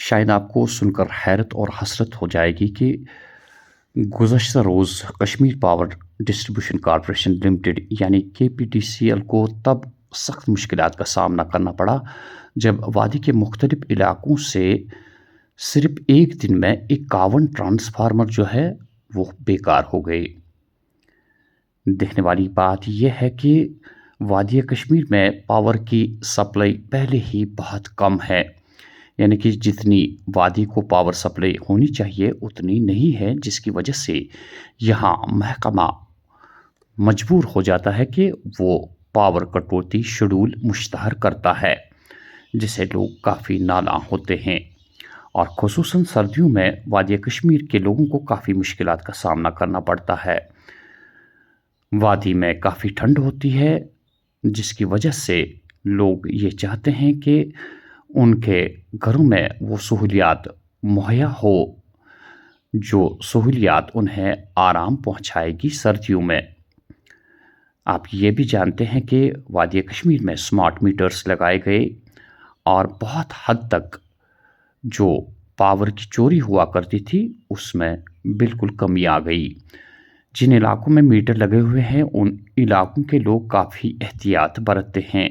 شاید آپ کو سن کر حیرت اور حسرت ہو جائے گی کہ گزشتہ روز Kashmir power distribution corporation limited یعنی KPDCL کو تب سخت مشکلات کا سامنا کرنا پڑا جب وادی کے مختلف علاقوں سے صرف ایک دن میں 51 ٹرانسفارمر جو ہے وہ بیکار ہو گئے۔ دیکھنے والی بات یہ ہے کہ وادی کشمیر میں پاور کی سپلائی پہلے ہی بہت کم ہے، یعنی کہ جتنی وادی کو پاور سپلائی ہونی چاہیے اتنی نہیں ہے، جس کی وجہ سے یہاں محکمہ مجبور ہو جاتا ہے کہ وہ پاور کٹوتی شیڈول مشتہر کرتا ہے، جسے لوگ کافی نالاں ہوتے ہیں، اور خصوصاً سردیوں میں وادی کشمیر کے لوگوں کو کافی مشکلات کا سامنا کرنا پڑتا ہے۔ وادی میں کافی ٹھنڈ ہوتی ہے، جس کی وجہ سے لوگ یہ چاہتے ہیں کہ ان کے گھروں میں وہ سہولیات مہیا ہو جو سہولیات انہیں آرام پہنچائے گی سردیوں میں۔ آپ یہ بھی جانتے ہیں کہ وادی کشمیر میں سمارٹ میٹرز لگائے گئے اور بہت حد تک جو پاور کی چوری ہوا کرتی تھی اس میں بالکل کمی آ گئی۔ جن علاقوں میں میٹر لگے ہوئے ہیں ان علاقوں کے لوگ کافی احتیاط برتتے ہیں،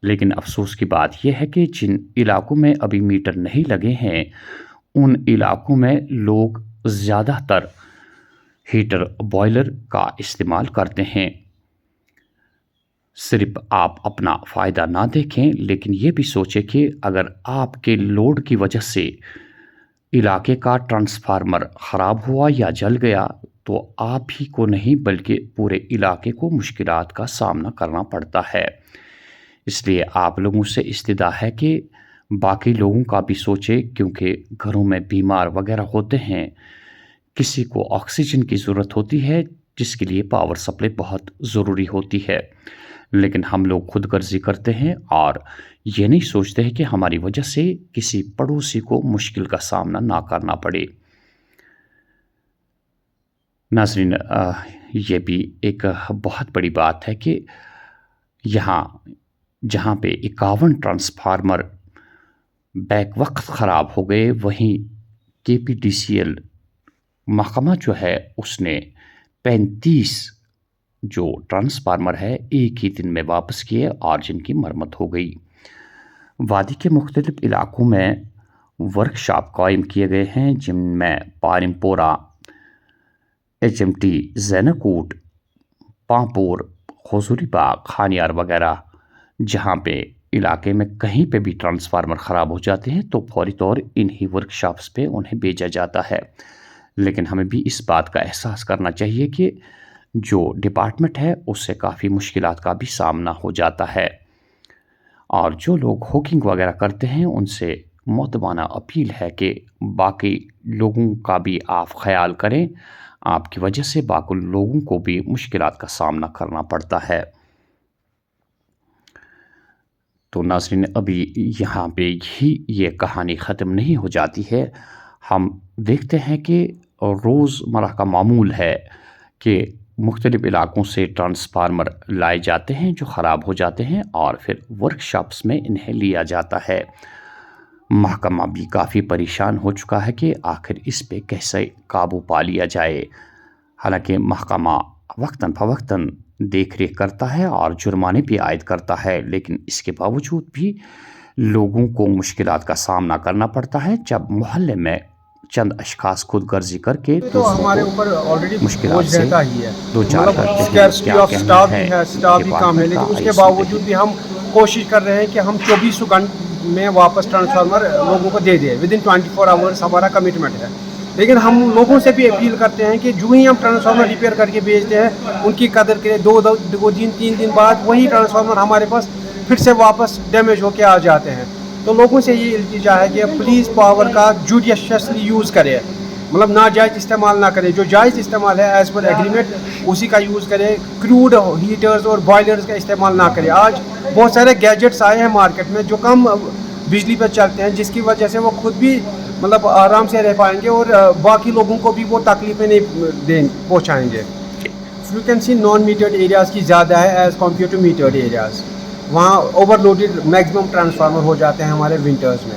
لیکن افسوس کی بات یہ ہے کہ جن علاقوں میں ابھی میٹر نہیں لگے ہیں ان علاقوں میں لوگ زیادہ تر ہیٹر بوائلر کا استعمال کرتے ہیں۔ صرف آپ اپنا فائدہ نہ دیکھیں لیکن یہ بھی سوچیں کہ اگر آپ کے لوڈ کی وجہ سے علاقے کا ٹرانسفارمر خراب ہوا یا جل گیا تو آپ ہی کو نہیں بلکہ پورے علاقے کو مشکلات کا سامنا کرنا پڑتا ہے۔ اس لیے آپ لوگوں سے استدعا ہے کہ باقی لوگوں کا بھی سوچیں، کیونکہ گھروں میں بیمار وغیرہ ہوتے ہیں، کسی کو آکسیجن کی ضرورت ہوتی ہے جس کے لیے پاور سپلائی بہت ضروری ہوتی ہے، لیکن ہم لوگ خود غرضی کرتے ہیں اور یہ نہیں سوچتے ہیں کہ ہماری وجہ سے کسی پڑوسی کو مشکل کا سامنا نہ کرنا پڑے۔ ناظرین، یہ بھی ایک بہت بڑی بات ہے کہ یہاں جہاں پہ 51 ٹرانسفارمر بیک وقت خراب ہو گئے، وہیں KPDCL محکمہ جو ہے اس نے 35 جو ٹرانسفارمر ہے ایک ہی دن میں واپس کیے اور جن کی مرمت ہو گئی۔ وادی کے مختلف علاقوں میں ورکشاپ قائم کیے گئے ہیں جن میں پارم پورہ، HMT زینکوٹ، پامپور، حضوری باغ، خانیار وغیرہ، جہاں پہ علاقے میں کہیں پہ بھی ٹرانسفارمر خراب ہو جاتے ہیں تو فوری طور انہی ورکشاپس پہ انہیں بھیجا جاتا ہے۔ لیکن ہمیں بھی اس بات کا احساس کرنا چاہیے کہ جو ڈپارٹمنٹ ہے اس سے کافی مشکلات کا بھی سامنا ہو جاتا ہے، اور جو لوگ ہوکنگ وغیرہ کرتے ہیں ان سے مؤدبانہ اپیل ہے کہ باقی لوگوں کا بھی آپ خیال کریں، آپ کی وجہ سے باقی لوگوں کو بھی مشکلات کا سامنا کرنا پڑتا ہے۔ تو ناظرین، ابھی یہاں پہ ہی یہ کہانی ختم نہیں ہو جاتی ہے۔ ہم دیکھتے ہیں کہ روزمرہ کا معمول ہے کہ مختلف علاقوں سے ٹرانسفارمر لائے جاتے ہیں جو خراب ہو جاتے ہیں اور پھر ورکشاپس میں انہیں لیا جاتا ہے۔ محکمہ بھی کافی پریشان ہو چکا ہے کہ آخر اس پہ کیسے قابو پا لیا جائے۔ حالانکہ محکمہ وقتاً فوقتاً دیکھ ریکھ کرتا ہے اور جرمانے بھی عائد کرتا ہے، لیکن اس کے باوجود بھی لوگوں کو مشکلات کا سامنا کرنا پڑتا ہے جب محلے میں چند اشخاص خود غرضی کر کے تو ہمارے اوپر آلریڈی مشکلات رہتا ہی ہے، دو چار کرتے ہیں۔ اسکیرسٹی آف سٹاف بھی ہے، سٹاف بھی کم ہے، لیکن اس کے باوجود بھی ہم کوشش کر رہے ہیں کہ ہم 24 گھنٹے میں واپس ٹرانسفارمر لوگوں کو دے دیں، ود ان 24 آورس ہمارا کمٹمنٹ ہے۔ لیکن ہم لوگوں سے بھی اپیل کرتے ہیں کہ جو ہی ہم ٹرانسفارمر ریپیئر کر کے بھیجتے ہیں ان کی قدر کریں، 2 دن 3 دن بعد وہی ٹرانسفارمر ہمارے پاس پھر سے واپس ڈیمیج ہو کے آ جاتے ہیں۔ تو لوگوں سے یہ التجا ہے کہ پلیز پاور کا جوڈیشیسلی یوز کرے، مطلب ناجائز استعمال نہ کرے، جو جائز استعمال ہے ایز پر ایگریمنٹ اسی کا یوز کرے، کروڈ ہیٹرز اور بوائلرز کا استعمال نہ کرے۔ آج بہت سارے گیجٹس آئے ہیں مارکیٹ میں جو کم بجلی پر چلتے ہیں، جس کی وجہ سے وہ خود بھی مطلب آرام سے رہ پائیں گے اور باقی لوگوں کو بھی وہ تکلیفیں نہیں پہنچائیں گے۔ You can see non metered areas کی زیادہ ہے as compare to metered areas, وہاں اوور لوڈڈ میکسیمم ٹرانسفارمر ہو جاتے ہیں ہمارے ونٹرز میں۔